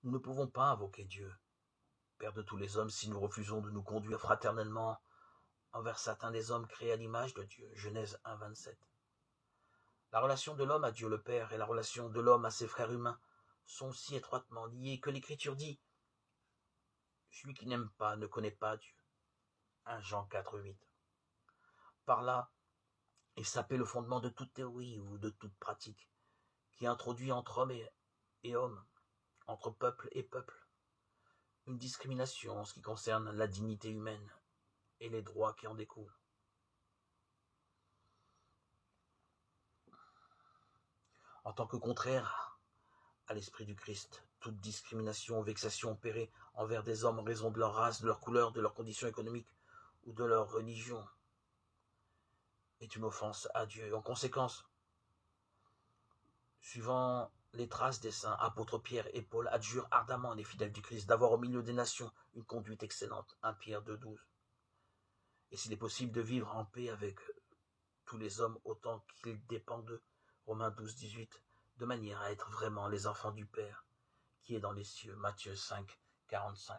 Nous ne pouvons pas invoquer Dieu, Père de tous les hommes, si nous refusons de nous conduire fraternellement envers certains des hommes créés à l'image de Dieu. Genèse 1, 27. La relation de l'homme à Dieu le Père et la relation de l'homme à ses frères humains sont si étroitement liées que l'Écriture dit « Celui qui n'aime pas ne connaît pas Dieu ». 1 Jean 4, 8. Par là, il sapait le fondement de toute théorie ou de toute pratique qui introduit entre hommes et hommes, entre peuple et peuple, une discrimination en ce qui concerne la dignité humaine et les droits qui en découlent. En tant que contraire à l'esprit du Christ, toute discrimination ou vexation opérée envers des hommes en raison de leur race, de leur couleur, de leur condition économique ou de leur religion est une offense à Dieu. En conséquence, suivant les traces des saints, apôtres Pierre et Paul adjurent ardemment les fidèles du Christ d'avoir au milieu des nations une conduite excellente. 1 Pierre 2, 12. Et s'il est possible de vivre en paix avec tous les hommes autant qu'ils dépendent d'eux. Romains 12, 18. De manière à être vraiment les enfants du Père qui est dans les cieux. Matthieu 5, 45.